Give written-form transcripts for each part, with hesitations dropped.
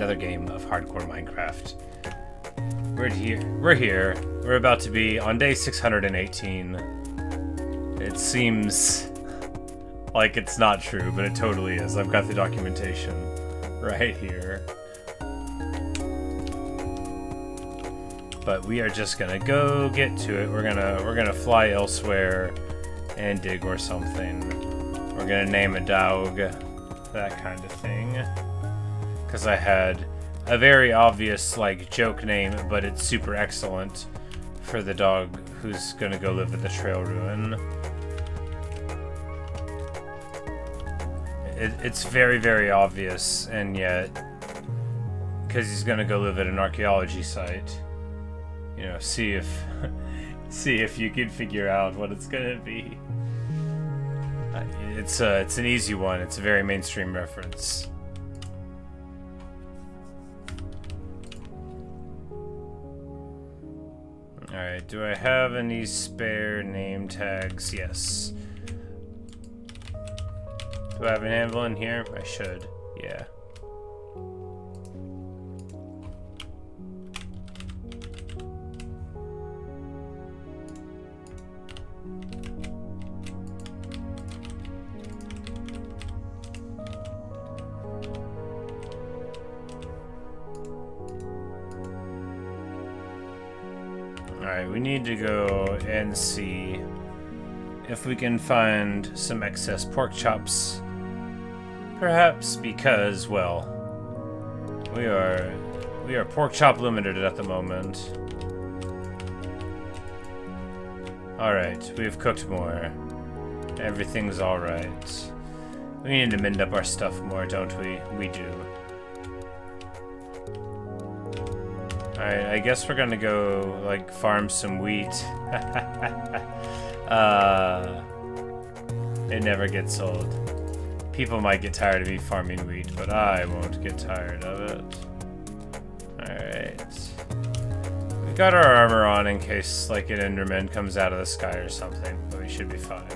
another game of hardcore Minecraft. We're here. We're about to be on day 618. It seems like it's not true, but it totally is. I've got the documentation right here. But we are just gonna go get to it. We're gonna fly elsewhere and dig or something. We're gonna name a dog, that kind of thing. Because I had a very obvious, like, joke name, but it's super excellent for the dog who's gonna go live at the trail ruin. It's very, very obvious, and yet, because he's gonna go live at an archaeology site, you know, see if you can figure out what it's gonna be. It's an easy one. It's a very mainstream reference. Alright, do I have any spare name tags? Yes. Do I have an anvil in here? I should. Yeah. Alright, we need to go and see if we can find some excess pork chops. Perhaps because, well, we are pork chop limited at the moment. Alright, we've cooked more. Everything's alright. We need to mend up our stuff more, don't we? We do. Alright, I guess we're gonna go, like, farm some wheat. It never gets old. People might get tired of me farming wheat, but I won't get tired of it. Alright. We got our armor on in case, like, an Enderman comes out of the sky or something, but we should be fine.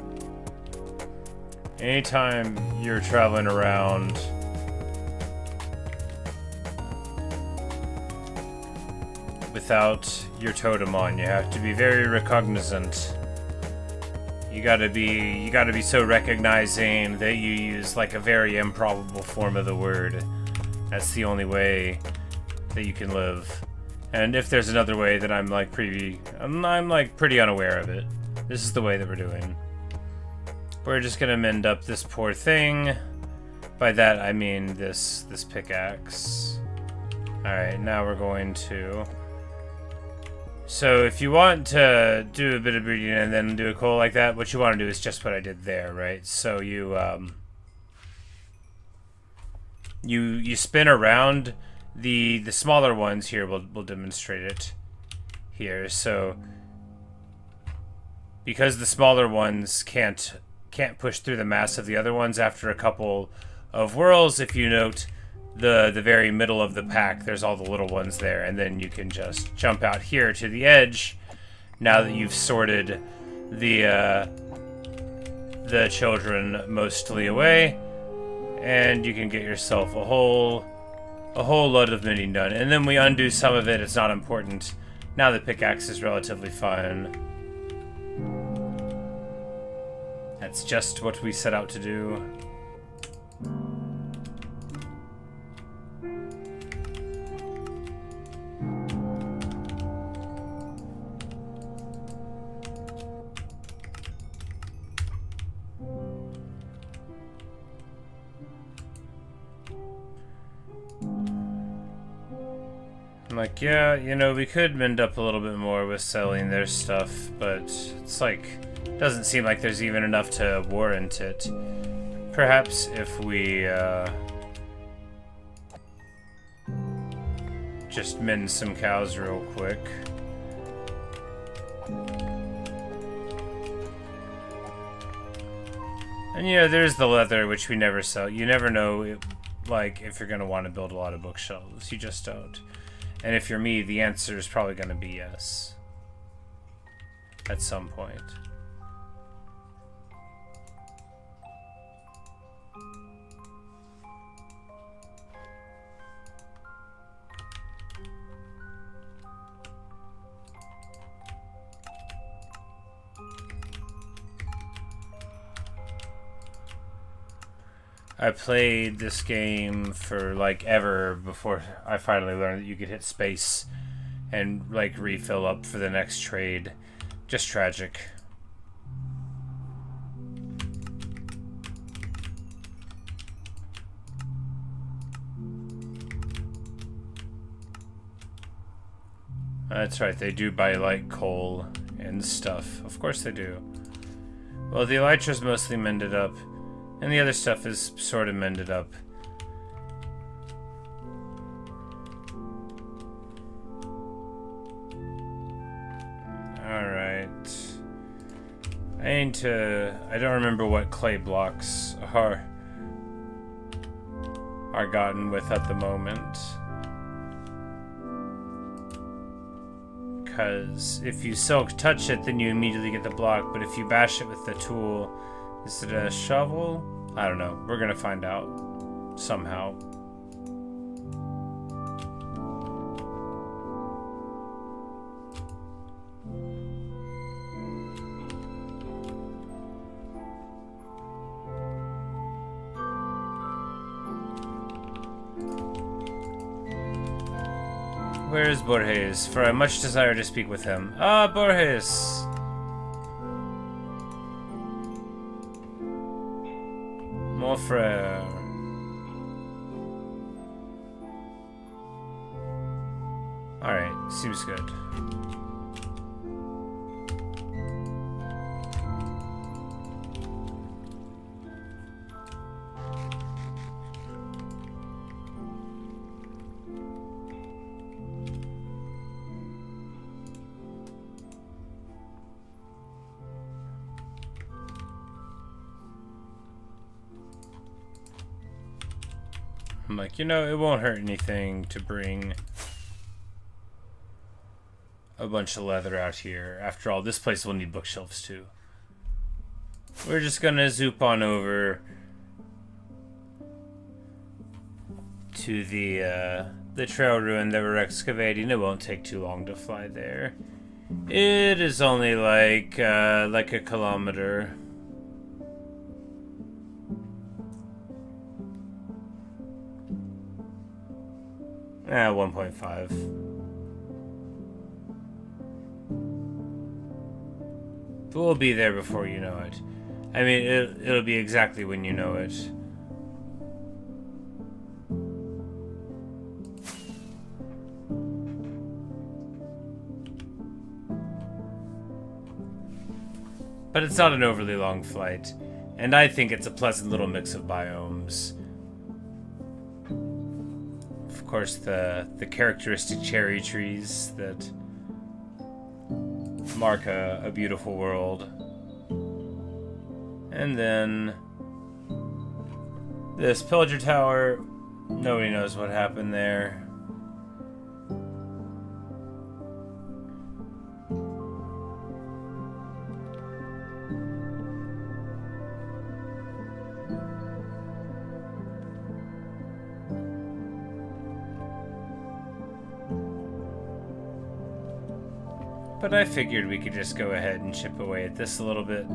Anytime you're traveling around without your totem on, you have to be very recognizant. You gotta be so recognizing that you use, like, a very improbable form of the word. That's the only way that you can live. And if there's another way that I'm pretty unaware of it. This is the way that we're doing. We're just gonna mend up this poor thing. By that I mean this pickaxe. Alright, now we're going to... So if you want to do a bit of breeding and then do a coal like that, what you want to do is just what I did there, right? So you you spin around the smaller ones here. We'll demonstrate it here. So because the smaller ones can't push through the mass of the other ones after a couple of whirls, if you note the very middle of the pack, there's all the little ones there, and then you can just jump out here to the edge now that you've sorted the children mostly away, and you can get yourself a whole load of mending done. And then we undo some of it. It's not important. Now the pickaxe is relatively fine. That's just what we set out to do. Like, yeah, you know, we could mend up a little bit more with selling their stuff, but it's like, doesn't seem like there's even enough to warrant it. Perhaps if we, just mend some cows real quick. And, you know, there's the leather, which we never sell. You never know, like, if you're gonna want to build a lot of bookshelves. You just don't. And if you're me, the answer is probably going to be yes. At some point. I played this game for like ever before I finally learned that you could hit space and like refill up for the next trade. Just tragic. That's right, they do buy like coal and stuff. Of course they do. Well, the elytra's mostly mended up, and the other stuff is sort of mended up. Alright. I don't remember what clay blocks are gotten with at the moment. Because if you silk touch it, then you immediately get the block, but if you bash it with the tool, is it a shovel? I don't know. We're gonna find out somehow. Where is Borges? For I much desire to speak with him. Ah, Borges! Mon frère. Alright, seems good. I'm like, you know, it won't hurt anything to bring a bunch of leather out here. After all, this place will need bookshelves too. We're just gonna zoop on over to the trail ruin that we're excavating. It won't take too long to fly there. It is only like a kilometer. 1.5. But we'll be there before you know it. I mean, it'll be exactly when you know it. But it's not an overly long flight, and I think it's a pleasant little mix of biomes. Of course, the characteristic cherry trees that mark a beautiful world. And then this pillager tower, nobody knows what happened there. But I figured we could just go ahead and chip away at this a little bit.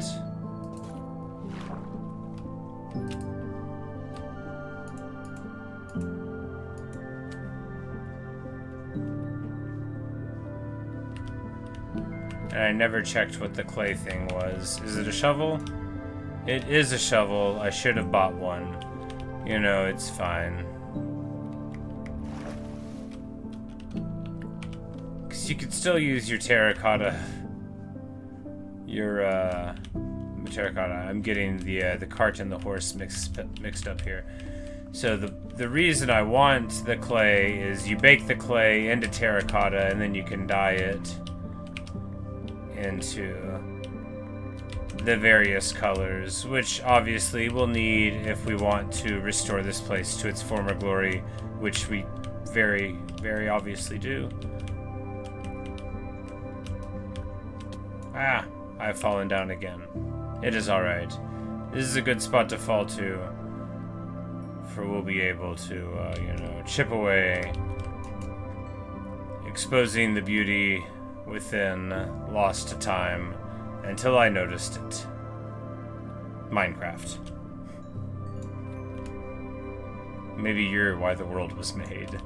And I never checked what the clay thing was. Is it a shovel? It is a shovel. I should have bought one. You know, it's fine. You could still use your terracotta. Terracotta. I'm getting the cart and the horse mixed up here. So the reason I want the clay is you bake the clay into terracotta and then you can dye it into the various colors, which obviously we'll need if we want to restore this place to its former glory, which we very, very obviously do. Ah, I've fallen down again. It is alright. This is a good spot to fall to, for we'll be able to, chip away, exposing the beauty within lost to time until I noticed it. Minecraft. Maybe you're why the world was made.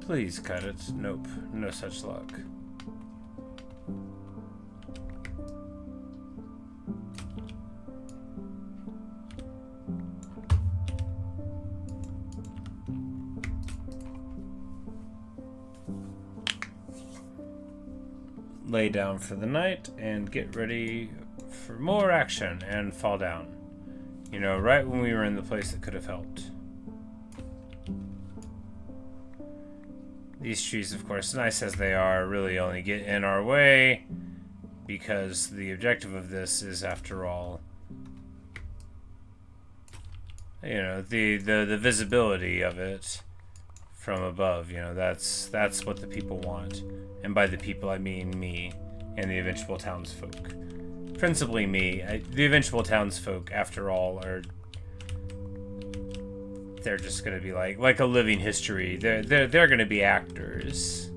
Please cut it. Nope, no such luck. Lay down for the night and get ready for more action and fall down. You know, right when we were in the place that could have helped. These trees, of course, nice as they are, really only get in our way because the objective of this is, after all, you know, the visibility of it from above. You know, that's what the people want, and by the people I mean me and the eventual townsfolk. Principally me. The eventual townsfolk, after all, are. They're just gonna be like a living history. They're gonna be actors.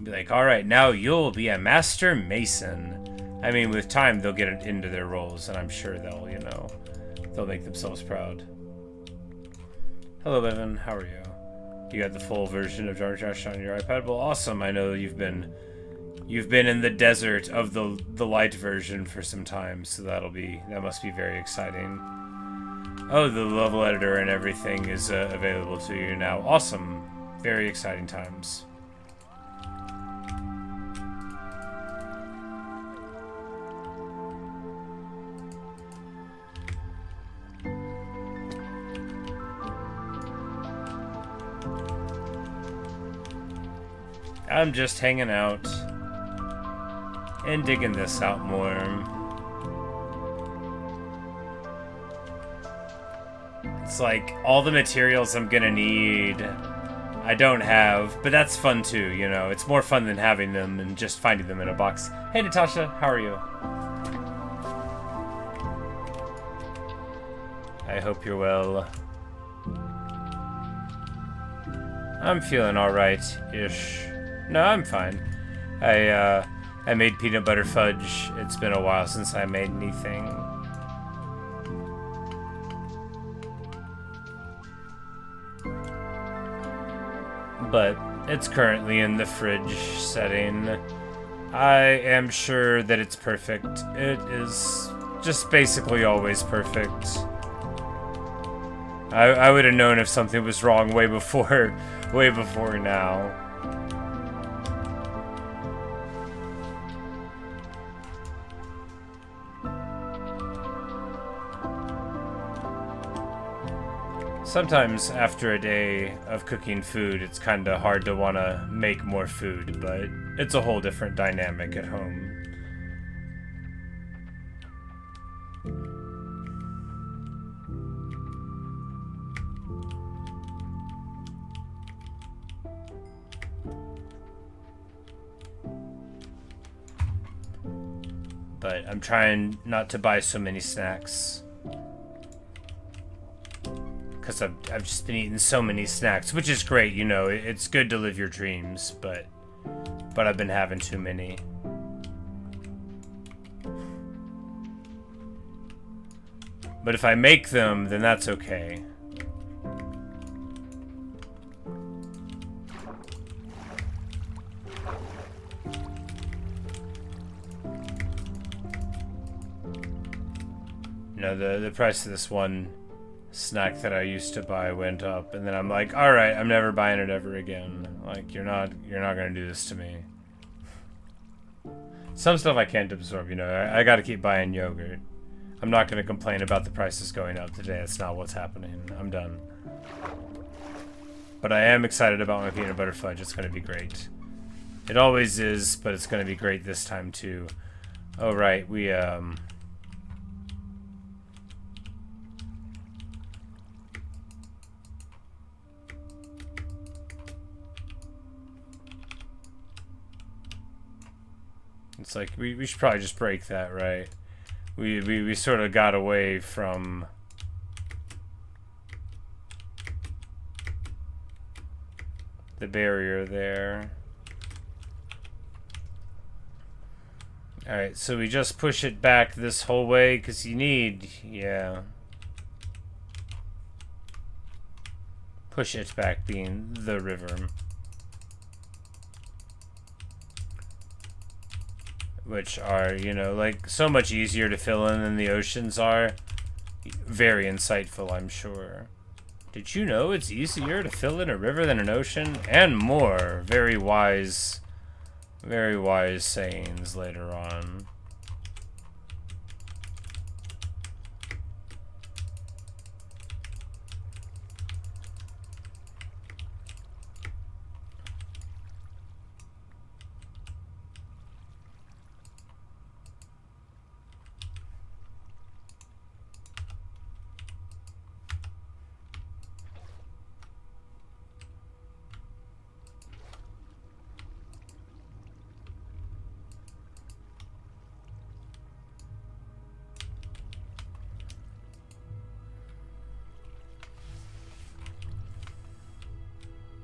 Be like, all right, now you'll be a master mason. I mean, with time they'll get into their roles, and I'm sure they'll, you know, they'll make themselves proud. Hello, Evan. How are you? You got the full version of Jar Josh on your iPad? Well, awesome. I know you've been in the desert of the light version for some time, so that must be very exciting. Oh, the level editor and everything is available to you now. Awesome. Very exciting times. I'm just hanging out and digging this out more. It's like all the materials I'm gonna need I don't have, but that's fun too, you know. It's more fun than having them and just finding them in a box. Hey Natasha, how are you? I hope you're well. I'm feeling alright-ish. No, I'm fine. I made peanut butter fudge. It's been a while since I made anything. But it's currently in the fridge setting. I am sure that it's perfect. It is just basically always perfect. I would have known if something was wrong way before now. Sometimes after a day of cooking food, it's kind of hard to want to make more food, but it's a whole different dynamic at home. But I'm trying not to buy so many snacks. Because I've just been eating so many snacks, which is great, you know, it's good to live your dreams, but I've been having too many. But if I make them, then that's okay. No, the price of this one snack that I used to buy went up, and then I'm like, all right, I'm never buying it ever again. Like, you're not gonna do this to me. Some stuff I can't absorb, you know. I gotta keep buying yogurt. I'm not gonna complain about the prices going up today. That's not what's happening. I'm done. But I am excited about my peanut butter fudge. It's gonna be great. It always is, but it's gonna be great this time too. Oh right, we it's like we should probably just break that, right? We sort of got away from the barrier there. Alright, so we just push it back this whole way because you need, yeah. Push it back being the river. Which are, you know, like so much easier to fill in than the oceans are. Very insightful, I'm sure. Did you know it's easier to fill in a river than an ocean? And more. Very wise sayings later on.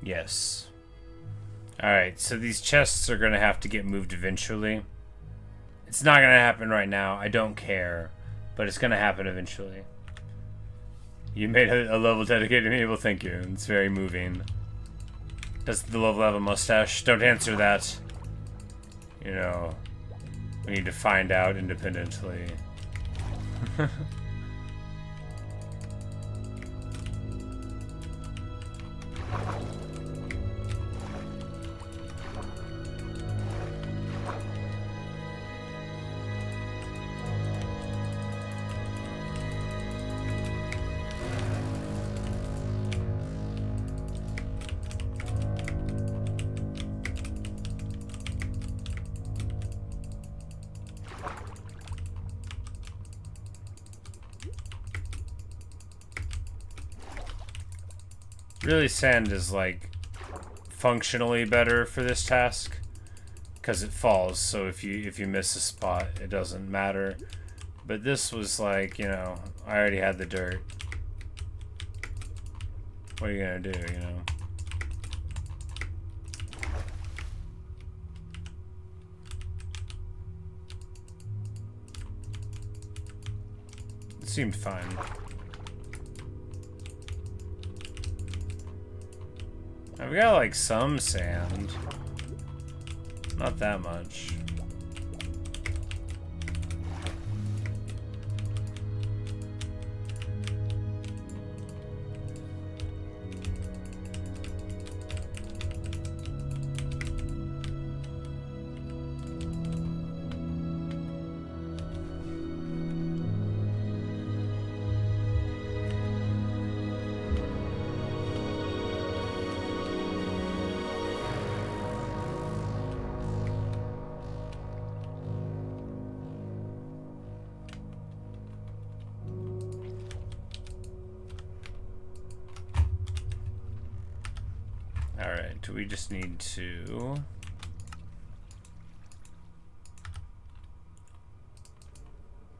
Yes. Alright, so these chests are gonna have to get moved eventually. It's not gonna happen right now, I don't care. But it's gonna happen eventually. You made a level dedicated to me, well thank you. It's very moving. Does the level have a mustache? Don't answer that. You know, we need to find out independently. Really, sand is like functionally better for this task because it falls. So if you miss a spot, it doesn't matter. But this was like, you know, I already had the dirt. What are you gonna do, you know? It seemed fine. I've got like some sand. Not that much. Alright, we just need to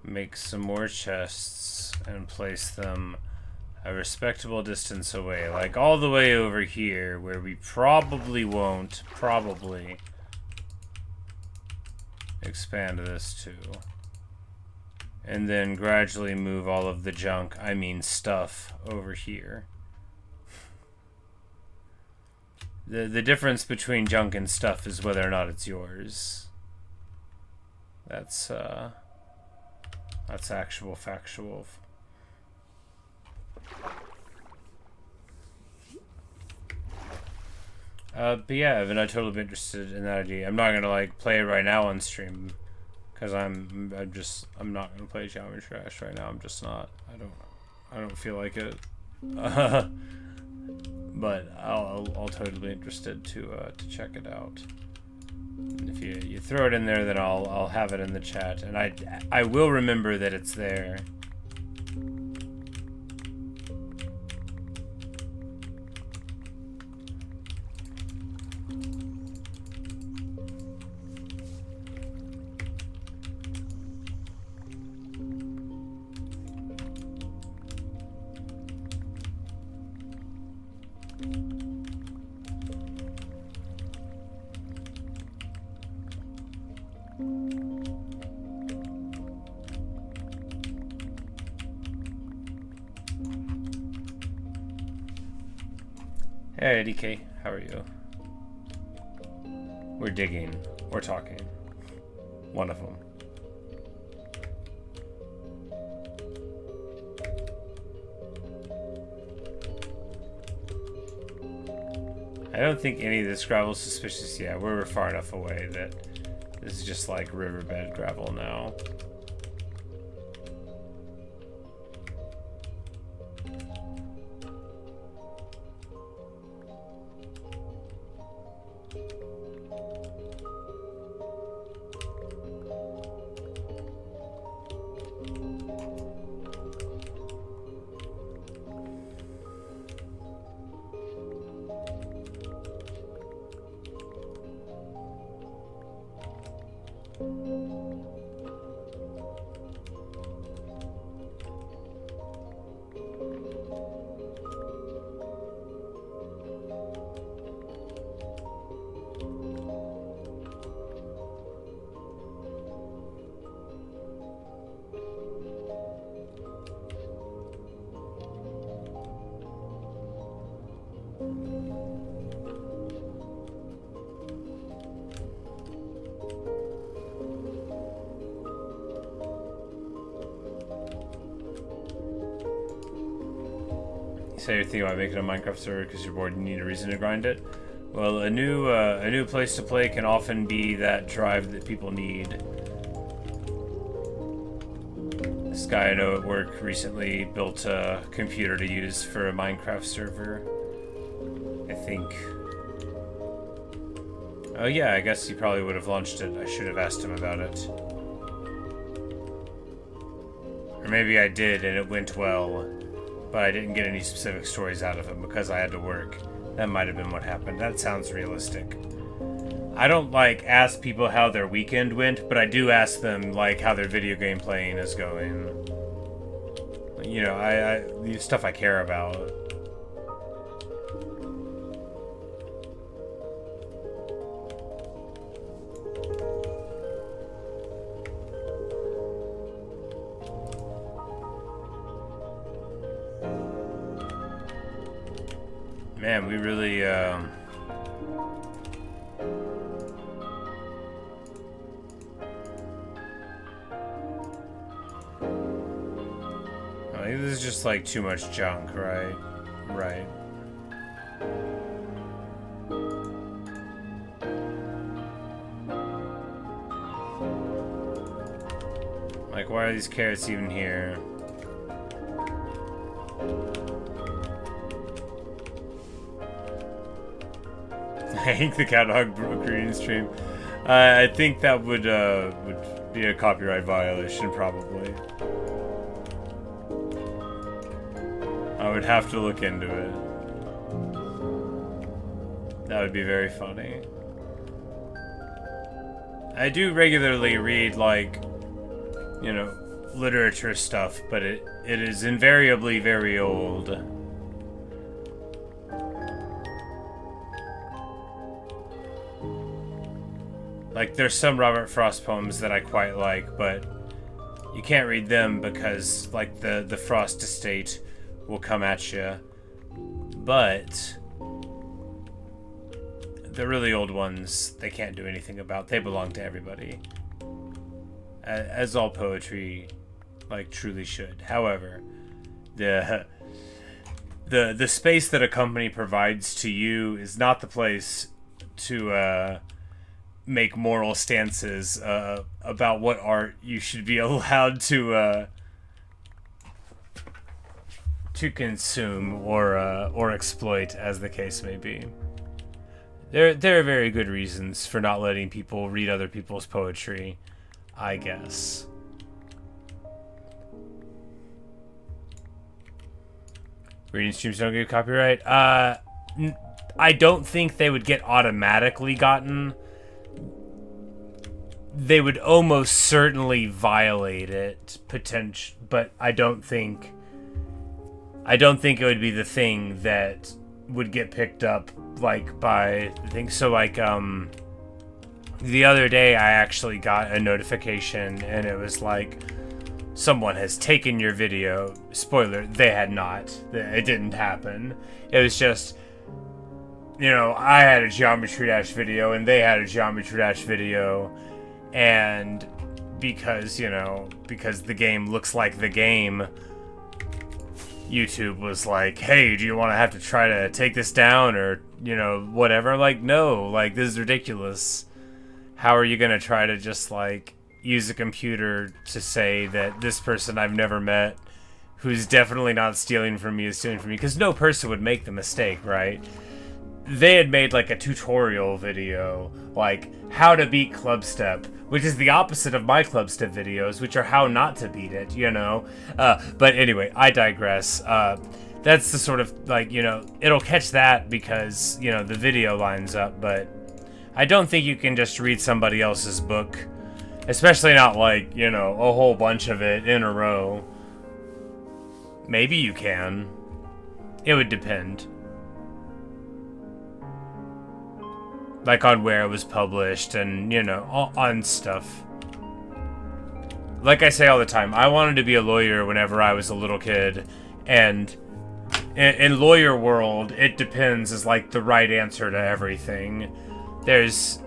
make some more chests and place them a respectable distance away, like all the way over here where we probably won't expand this to. And then gradually move all of the junk, I mean stuff, over here. The difference between junk and stuff is whether or not it's yours. That's actual factual. But yeah, Evan, I'd totally be interested in that idea. I'm not gonna like play it right now on stream, cause I'm not gonna play Geometry Dash right now. I'm just not. I don't feel like it. But I'll totally be interested to check it out. And if you throw it in there, then I'll have it in the chat, and I will remember that it's there. Hey, DK, how are you? We're digging. We're talking. One of them. I don't think any of this gravel's suspicious yet. We're far enough away that this is just like riverbed gravel now. So you're thinking about making a Minecraft server because you're bored and you need a reason to grind it? Well, a new place to play can often be that drive that people need. This guy I know at work recently built a computer to use for a Minecraft server. I think. Oh yeah, I guess he probably would have launched it. I should have asked him about it. Or maybe I did and it went well, but I didn't get any specific stories out of him because I had to work. That might have been what happened. That sounds realistic. I don't like ask people how their weekend went, but I do ask them like how their video game playing is going. You know, the stuff I care about. Man, we really, I think this is just like too much junk, right? Right. Like, why are these carrots even here? Hank the Cat Dog green stream. I think that would be a copyright violation, probably. I would have to look into it. That would be very funny. I do regularly read, like, you know, literature stuff, but it is invariably very old. Like, there's some Robert Frost poems that I quite like, but you can't read them because, like, the Frost estate will come at you. But the really old ones, they can't do anything about. They belong to everybody. As all poetry, like, truly should. However, the space that a company provides to you is not the place to make moral stances about what art you should be allowed to consume or exploit, as the case may be. There are very good reasons for not letting people read other people's poetry, I guess. Reading streams don't get copyright. I don't think they would get automatically gotten. They would almost certainly violate it, but I don't think it would be the thing that would get picked up like by the thing. So like the other day I actually got a notification and it was like, someone has taken your video. Spoiler, they had not. It didn't happen. It was just, you know, I had a Geometry Dash video and they had a Geometry Dash video, and because the game looks like the game, YouTube was like, hey, do you want to have to try to take this down or, whatever? I'm like, no, like, this is ridiculous. How are you going to try to just, like, use a computer to say that this person I've never met, who's definitely not stealing from me, is stealing from me? Because no person would make the mistake, right? They had made, like, a tutorial video, like, how to beat clubstep, which is the opposite of my clubstep videos, which are how not to beat it, But anyway, I digress. That's the sort of, like, it'll catch that because, the video lines up, but I don't think you can just read somebody else's book, especially not, like, a whole bunch of it in a row. Maybe you can. It would depend. Like, on where it was published and, on stuff. Like I say all the time, I wanted to be a lawyer whenever I was a little kid, and in lawyer world, it depends is, like, the right answer to everything. There's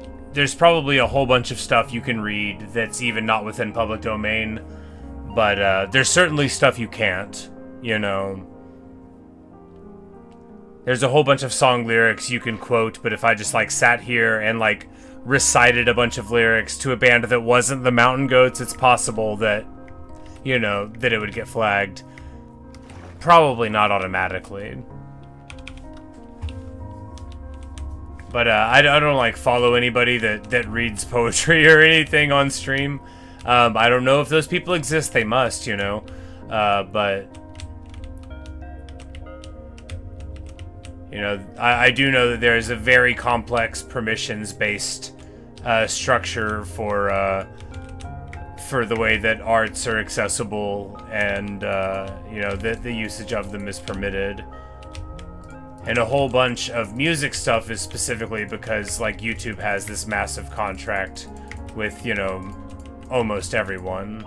probably a whole bunch of stuff you can read that's even not within public domain, but there's certainly stuff you can't, There's a whole bunch of song lyrics you can quote, but if I just, like, sat here and, like, recited a bunch of lyrics to a band that wasn't the Mountain Goats, it's possible that, that it would get flagged. Probably not automatically. But I don't, like, follow anybody that reads poetry or anything on stream. I don't know if those people exist. They must, but... I do know that there is a very complex permissions-based structure for the way that arts are accessible and, that the usage of them is permitted. And a whole bunch of music stuff is specifically because, like, YouTube has this massive contract with, almost everyone.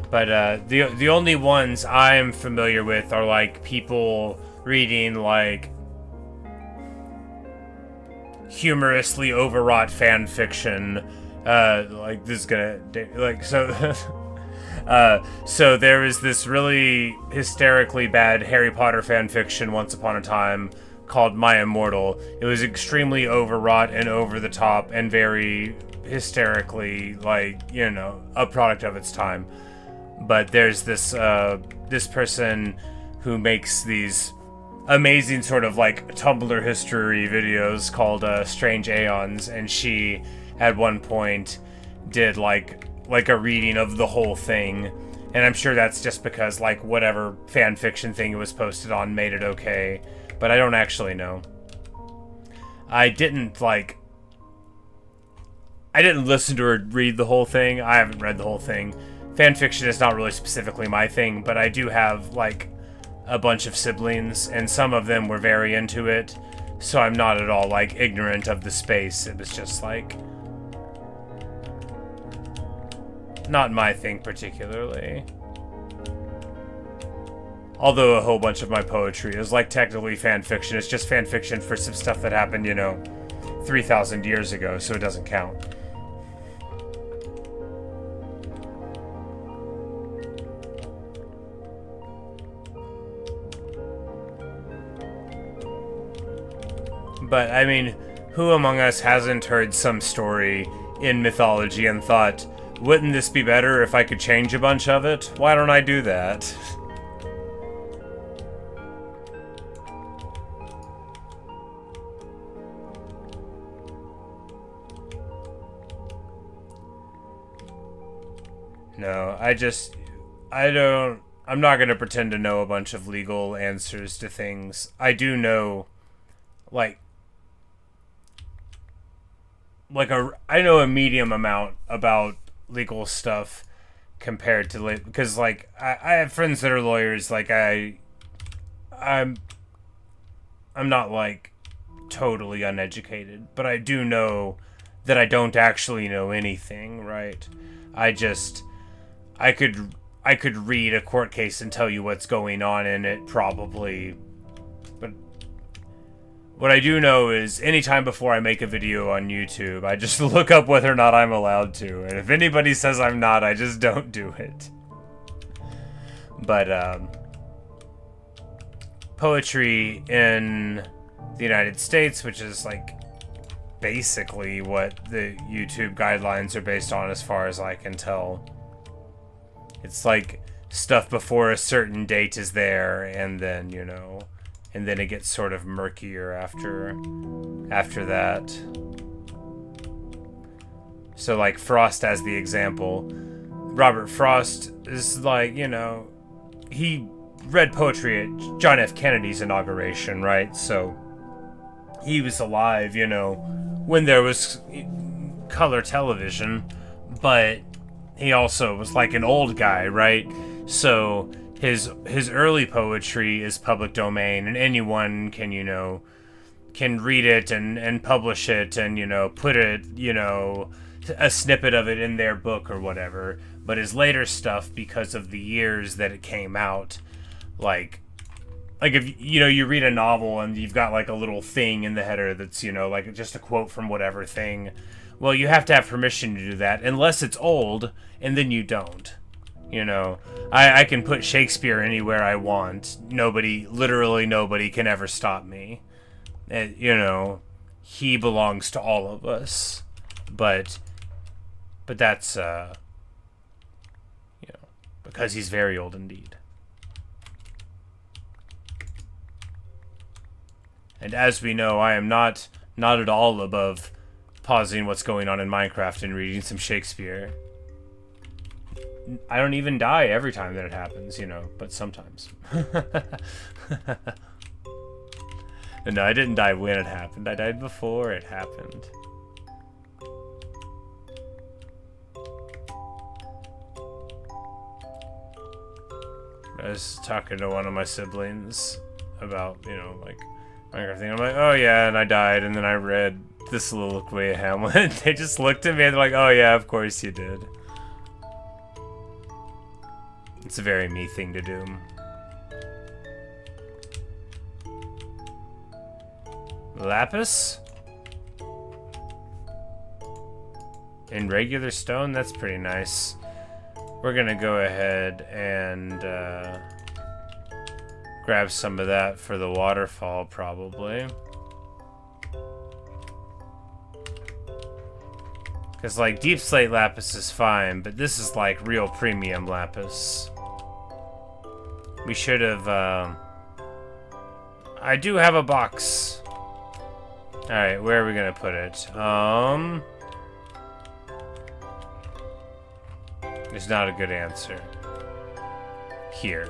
But the only ones I'm familiar with are, like, people reading, like, humorously overwrought fan fiction. Like, this is gonna, like, so... so there was this really hysterically bad Harry Potter fan fiction once upon a time called My Immortal. It was extremely overwrought and over the top and very hysterically, like, a product of its time. But there's this this person who makes these amazing sort of, like, Tumblr history videos called Strange Aeons, and she at one point did like a reading of the whole thing, and I'm sure that's just because, like, whatever fan fiction thing it was posted on made it okay, but I don't actually know. I didn't listen to her read the whole thing. I haven't read the whole thing. Fan fiction is not really specifically my thing, but I do have, like, a bunch of siblings, and some of them were very into it, so I'm not at all, like, ignorant of the space. It was just, like, not my thing particularly. Although a whole bunch of my poetry is, like, technically fan fiction. It's just fan fiction for some stuff that happened, 3,000 years ago, so it doesn't count. But, I mean, who among us hasn't heard some story in mythology and thought, wouldn't this be better if I could change a bunch of it? Why don't I do that? No, I'm not gonna pretend to know a bunch of legal answers to things. I do know, like I know a medium amount about legal stuff compared to, because, like, I have friends that are lawyers. Like, I'm not, like, totally uneducated, but I do know that I don't actually know anything, right? I could read a court case and tell you what's going on in it, probably. But what I do know is anytime before I make a video on YouTube, I just look up whether or not I'm allowed to. And if anybody says I'm not, I just don't do it. But, poetry in the United States, which is, like, basically what the YouTube guidelines are based on as far as I can tell. It's like stuff before a certain date is there, and then, you know, and then it gets sort of murkier after that. So, like, Frost as the example. Robert Frost is, like, you know, he read poetry at John F. Kennedy's inauguration, right? So he was alive, you know, when there was color television, but he also was like an old guy, right? So his early poetry is public domain, and anyone can, you know, can read it and publish it and, you know, put it, you know, a snippet of it in their book or whatever. But his later stuff, because of the years that it came out, like if, you know, you read a novel and you've got like a little thing in the header that's, you know, like just a quote from whatever thing, well, you have to have permission to do that unless it's old, and then you don't. You know, I can put Shakespeare anywhere I want. Literally nobody can ever stop me. You know, he belongs to all of us. But that's, you know, because he's very old indeed. And as we know, I am not at all above pausing what's going on in Minecraft and reading some Shakespeare. I don't even die every time that it happens, you know, but sometimes. No, I didn't die when it happened. I died before it happened. I was talking to one of my siblings about, you know, like, Minecraft thing. I'm like, oh yeah, and I died, and then I read The Soliloquy of Hamlet. They just looked at me and they're like, oh yeah, of course you did. It's a very me thing to do. Lapis? In regular stone? That's pretty nice. We're gonna go ahead and grab some of that for the waterfall, probably. Because, like, deep slate lapis is fine, but this is, like, real premium lapis. We should have, I do have a box. Alright, where are we gonna put it? It's not a good answer. Here.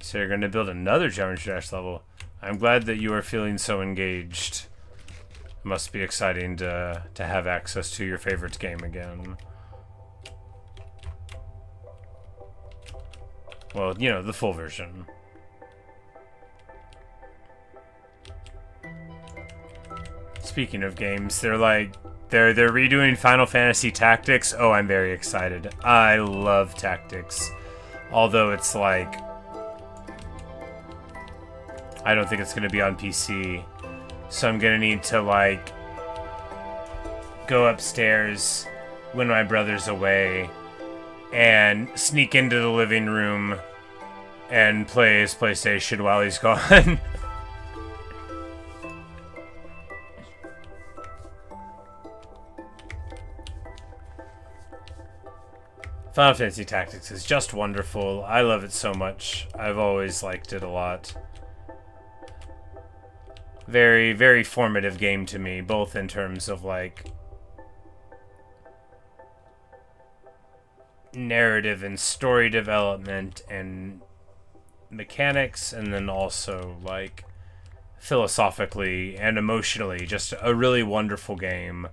So you're going to build another Geometry Dash level. I'm glad that you are feeling so engaged. It must be exciting to have access to your favorite game again. Well, you know, the full version. Speaking of games, they're like They're redoing Final Fantasy Tactics. Oh, I'm very excited. I love Tactics. Although it's like, I don't think it's going to be on PC. So I'm going to need to like go upstairs when my brother's away and sneak into the living room and play his PlayStation while he's gone. Final Fantasy Tactics is just wonderful. I love it so much. I've always liked it a lot. Very, very formative game to me, both in terms of like narrative and story development and mechanics, and then also like philosophically and emotionally. Just a really wonderful game.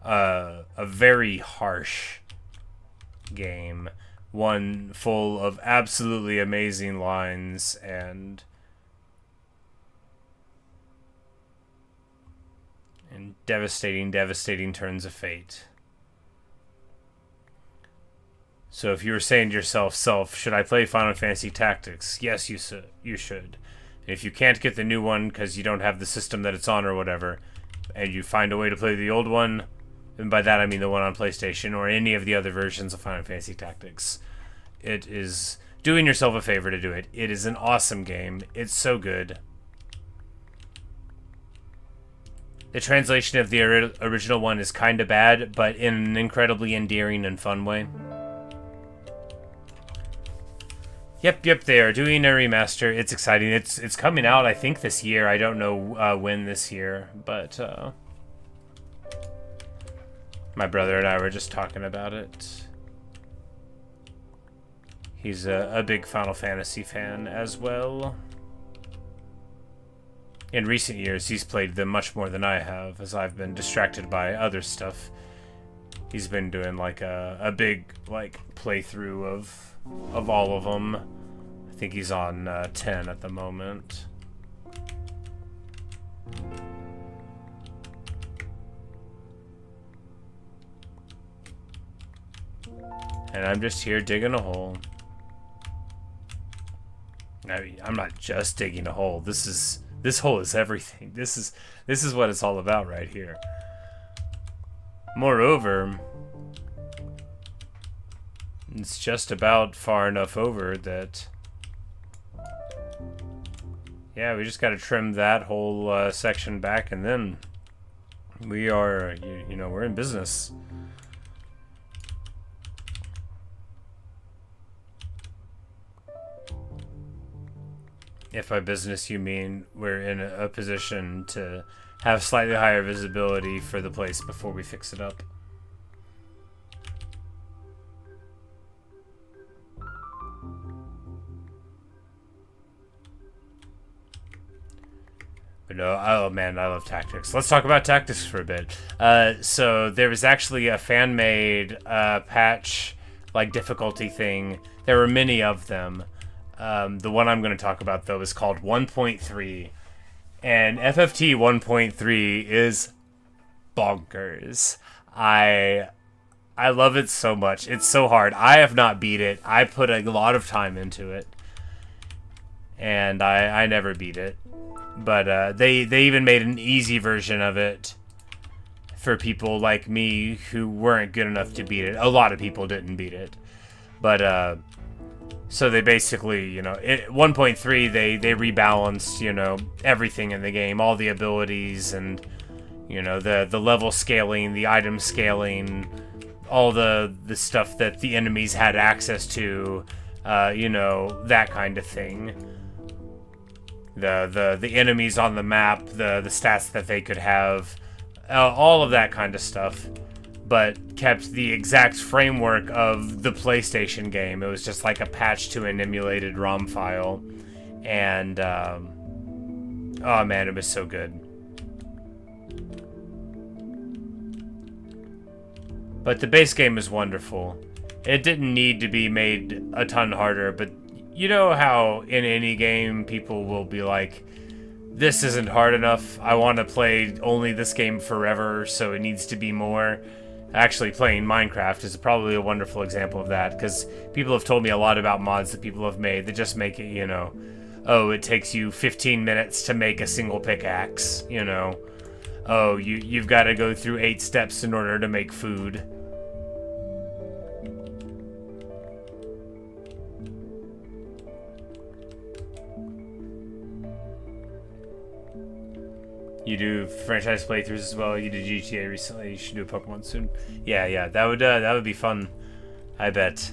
A very harsh game, one full of absolutely amazing lines and devastating turns of fate. So if you were saying to yourself, should I play Final Fantasy Tactics? Yes, you should. If you can't get the new one because you don't have the system that it's on or whatever, and you find a way to play the old one, and by that I mean the one on PlayStation or any of the other versions of Final Fantasy Tactics, it is doing yourself a favor to do it. It is an awesome game. It's so good. The translation of the original one is kind of bad, but in an incredibly endearing and fun way. Yep, they are doing a remaster. It's exciting. It's coming out, I think, this year. I don't know when this year, but my brother and I were just talking about it. He's a big Final Fantasy fan as well. In recent years, he's played them much more than I have, as I've been distracted by other stuff. He's been doing like a big like playthrough of all of them. I think he's on 10 at the moment. And I'm just here digging a hole. I mean, I'm not just digging a hole. This hole is everything. This is what it's all about right here. Moreover, it's just about far enough over that, yeah, we just got to trim that whole section back, and then we are, you know, we're in business. If by business you mean we're in a position to have slightly higher visibility for the place before we fix it up. But no, oh man, I love Tactics. Let's talk about Tactics for a bit. So there was actually a fan-made patch, like difficulty thing. There were many of them. The one I'm going to talk about, though, is called 1.3. And FFT 1.3 is bonkers. I love it so much. It's so hard. I have not beat it. I put a lot of time into it. And I never beat it. But they even made an easy version of it for people like me who weren't good enough to beat it. A lot of people didn't beat it. But so they basically, you know, 1.3, they rebalanced, you know, everything in the game, all the abilities and, you know, the level scaling, the item scaling, all the stuff that the enemies had access to, you know, that kind of thing. The enemies on the map, the stats that they could have, all of that kind of stuff. But kept the exact framework of the PlayStation game. It was just like a patch to an emulated ROM file. And, oh man, it was so good. But the base game is wonderful. It didn't need to be made a ton harder, but you know how in any game people will be like, this isn't hard enough. I want to play only this game forever, so it needs to be more. Actually, playing Minecraft is probably a wonderful example of that, because people have told me a lot about mods that people have made that just make it, you know, oh, it takes you 15 minutes to make a single pickaxe, you know. Oh, you've got to go through 8 steps in order to make food. You do franchise playthroughs as well. You did GTA recently. You should do a Pokemon soon. Yeah, that would be fun. I bet.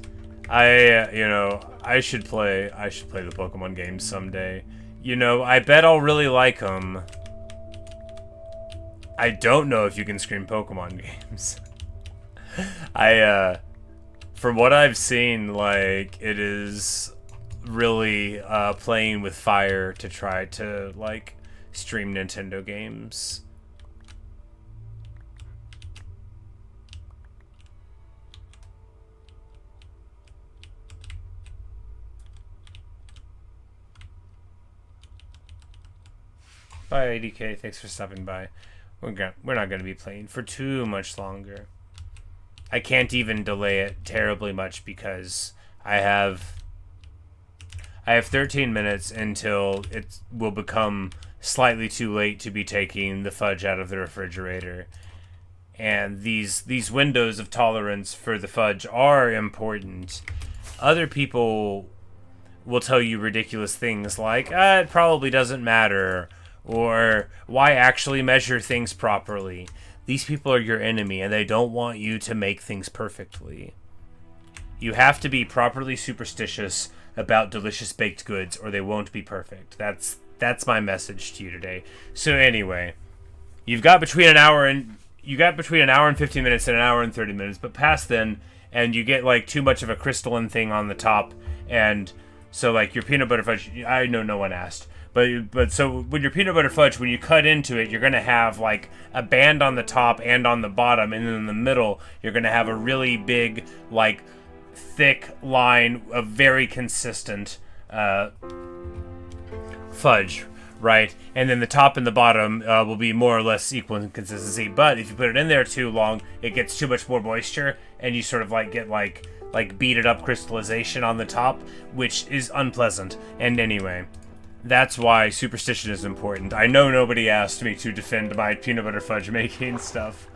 I should play the Pokemon games someday. You know, I bet I'll really like them. I don't know if you can stream Pokemon games. From what I've seen, like, it is really playing with fire to try to, like, stream Nintendo games. Bye, ADK. Thanks for stopping by. We're not going to be playing for too much longer. I can't even delay it terribly much because I have 13 minutes until it will become slightly too late to be taking the fudge out of the refrigerator. And these windows of tolerance for the fudge are important. Other people will tell you ridiculous things like, it probably doesn't matter, or why actually measure things properly. These people are your enemy, and they don't want you to make things perfectly. You have to be properly superstitious about delicious baked goods, or they won't be perfect. That's my message to you today. So anyway, you've got between an hour and 15 minutes and an hour and 30 minutes, but past then, and you get like too much of a crystalline thing on the top, and so like your peanut butter fudge. I know no one asked. But so when your peanut butter fudge, when you cut into it, you're going to have like a band on the top and on the bottom, and then in the middle, you're going to have a really big, like, thick line of very consistent fudge, right? And then the top and the bottom will be more or less equal in consistency. But if you put it in there too long, it gets too much more moisture, and you sort of like get like beaded up crystallization on the top, which is unpleasant. And anyway, that's why superstition is important. I know nobody asked me to defend my peanut butter fudge making stuff.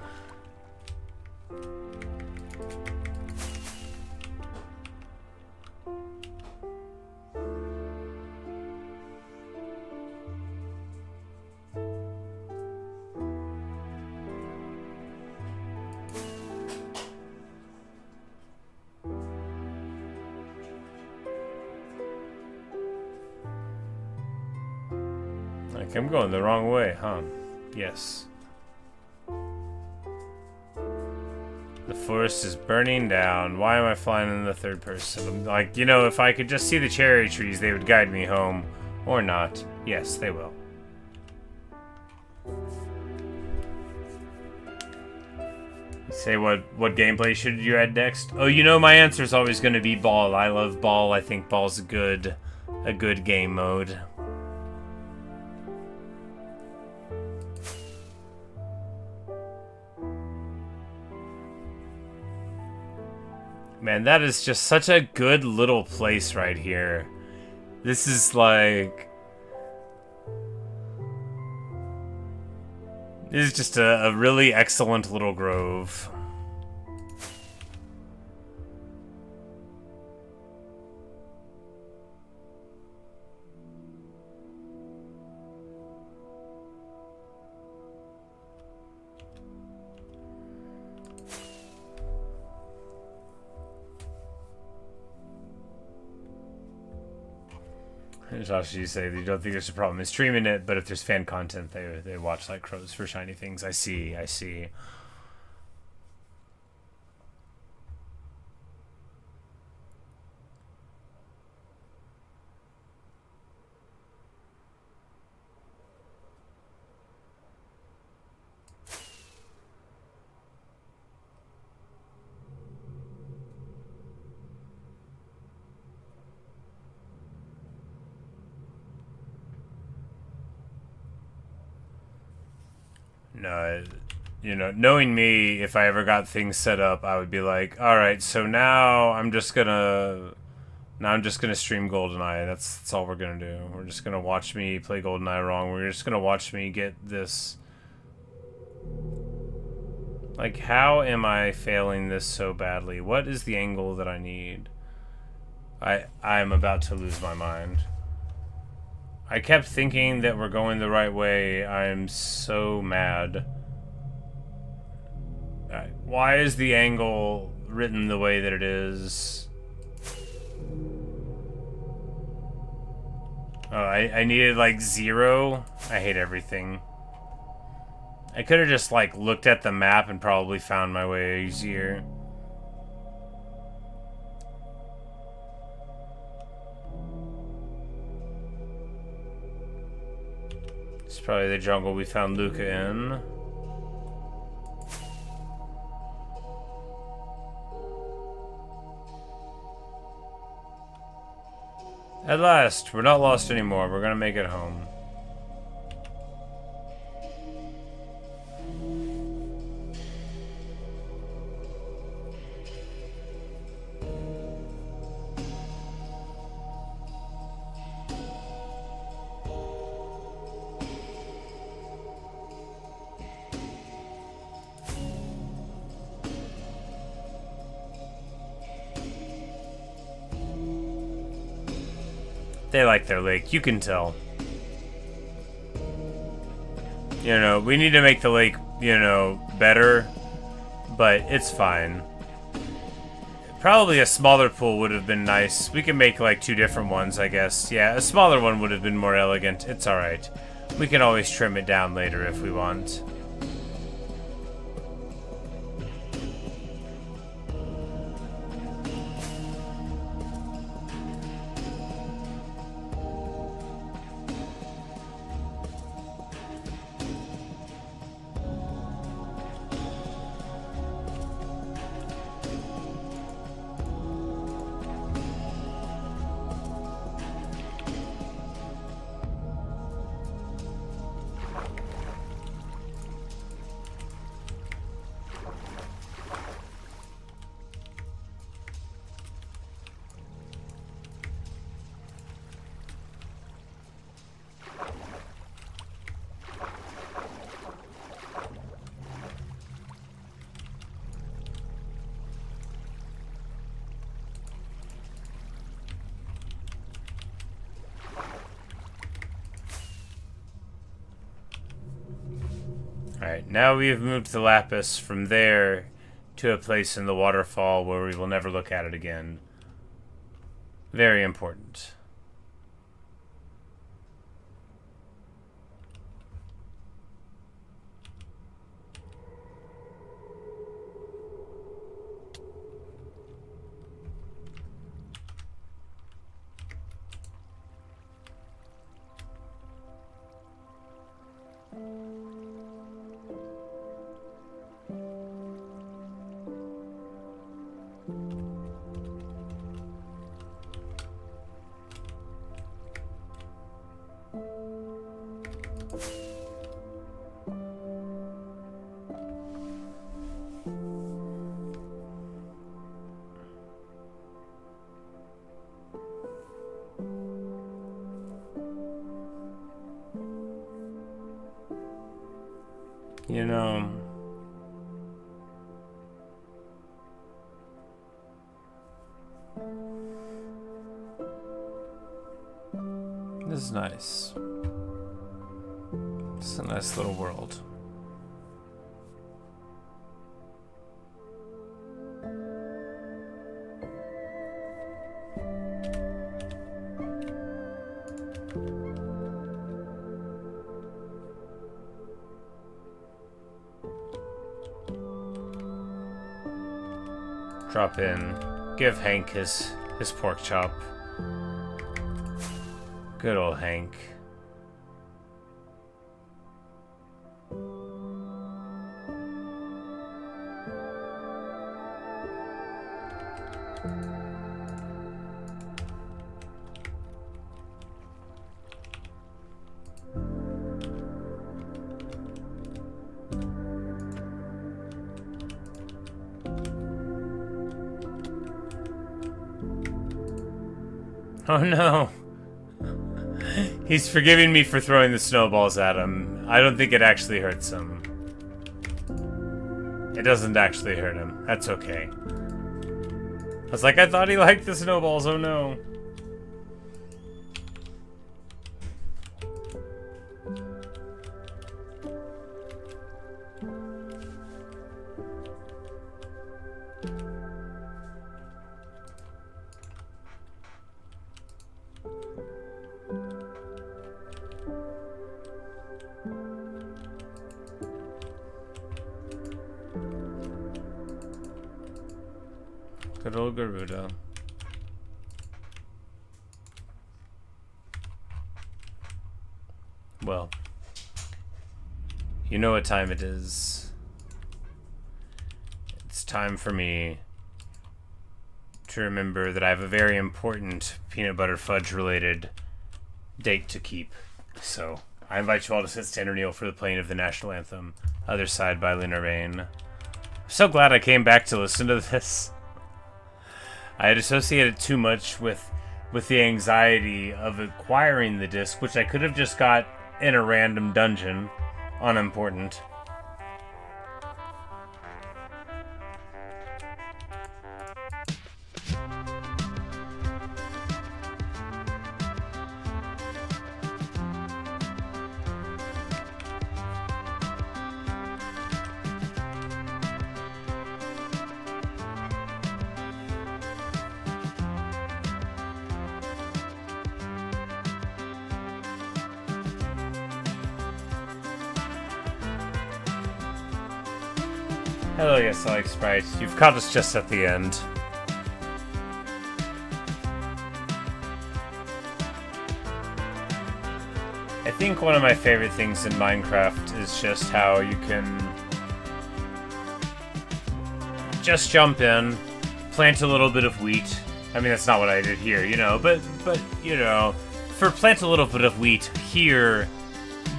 Like, I'm going the wrong way, huh? Yes. The forest is burning down. Why am I flying in the third person? I'm like, you know, if I could just see the cherry trees, they would guide me home. Or not. Yes, they will. Say what gameplay should you add next? Oh, you know my answer is always going to be Ball. I love Ball. I think Ball's a good game mode. Man, that is just such a good little place right here. This is like... This is just a really excellent little grove. Josh, you say you don't think there's a problem in streaming it, but if there's fan content, they watch like crows for shiny things. I see. No, you know, knowing me, if I ever got things set up, I would be like, all right, so now I'm just gonna stream GoldenEye. That's all we're gonna do. We're just gonna watch me play GoldenEye wrong. We're just gonna watch me get this. Like, how am I failing this so badly? What is the angle that I need? I'm about to lose my mind. I kept thinking that we're going the right way. I'm so mad. Why is the angle written the way that it is? Oh, I needed like 0. I hate everything. I could have just like looked at the map and probably found my way easier. It's probably the jungle we found Luca in. At last, we're not lost anymore. We're gonna make it home. They like their lake, you can tell. You know, we need to make the lake, you know, better, but it's fine. Probably a smaller pool would have been nice. We can make like 2 different ones, I guess. Yeah, a smaller one would have been more elegant. It's alright. We can always trim it down later if we want. Alright, now we have moved the lapis from there to a place in the waterfall where we will never look at it again. Very important. You know, this is nice. It's a nice little world. Drop in. Give Hank his pork chop. Good old Hank. Oh no. He's forgiving me for throwing the snowballs at him. I don't think it actually hurts him. It doesn't actually hurt him. That's okay. I was like, I thought he liked the snowballs, oh no. Good old Garuda. Well, you know what time it is. It's time for me to remember that I have a very important peanut butter fudge related date to keep. So, I invite you all to sit, stand, or kneel for the playing of the national anthem, Other Side by Lena Raine. I'm so glad I came back to listen to this. I had associated too much with the anxiety of acquiring the disc, which I could have just got in a random dungeon, unimportant. Hello, yes, I like Sprite. You've caught us just at the end. I think one of my favorite things in Minecraft is just how you can just jump in, plant a little bit of wheat. I mean, that's not what I did here, you know, but you know, for plant a little bit of wheat here,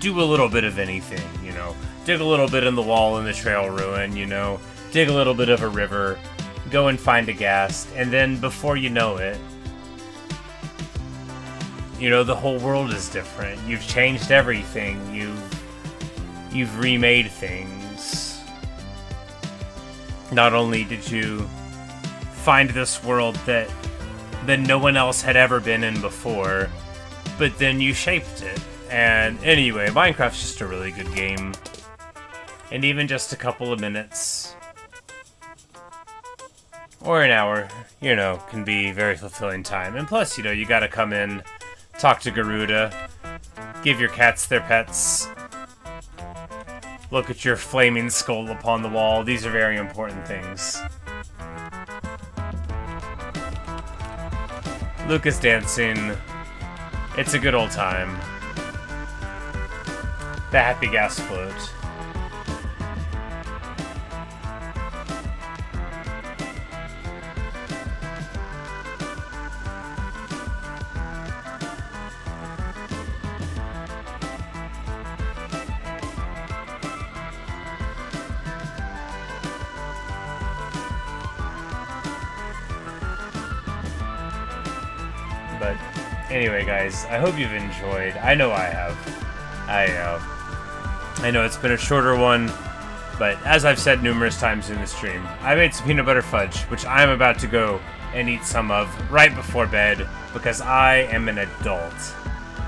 do a little bit of anything, you know. Dig a little bit in the wall in the trail ruin, you know. Dig a little bit of a river. Go and find a ghast. And then before you know it, you know, the whole world is different. You've changed everything. You've remade things. Not only did you find this world that no one else had ever been in before, but then you shaped it. And anyway, Minecraft's just a really good game. And even just a couple of minutes, or an hour, you know, can be very fulfilling time. And plus, you know, you gotta come in, talk to Garuda, give your cats their pets, look at your flaming skull upon the wall. These are very important things. Lucas dancing. It's a good old time. The happy gas float. But anyway, guys, I hope you've enjoyed. I know I have. I know it's been a shorter one, but as I've said numerous times in the stream, I made some peanut butter fudge, which I'm about to go and eat some of right before bed, because I am an adult,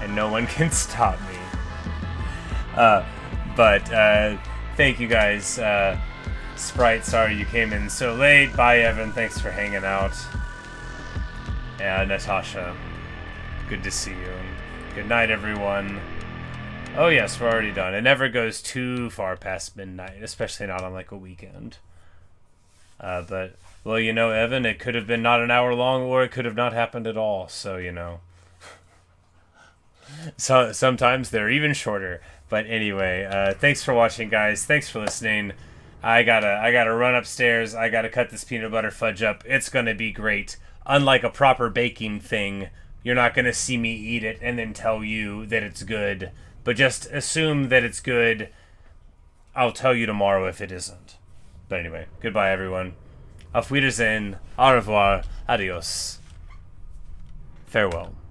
and no one can stop me. But thank you guys. Sprite, sorry you came in so late. Bye, Evan. Thanks for hanging out. Yeah, Natasha, good to see you. Good night, everyone. Oh yes, we're already done. It never goes too far past midnight, especially not on like a weekend. But, well, you know, Evan, it could have been not an hour long, or it could have not happened at all, so, you know. So sometimes they're even shorter. But anyway, thanks for watching, guys. Thanks for listening. I gotta run upstairs. I gotta cut this peanut butter fudge up. It's gonna be great. Unlike a proper baking thing, you're not gonna see me eat it and then tell you that it's good. But just assume that it's good. I'll tell you tomorrow if it isn't. But anyway, goodbye, everyone. Auf Wiedersehen. Au revoir. Adios. Farewell.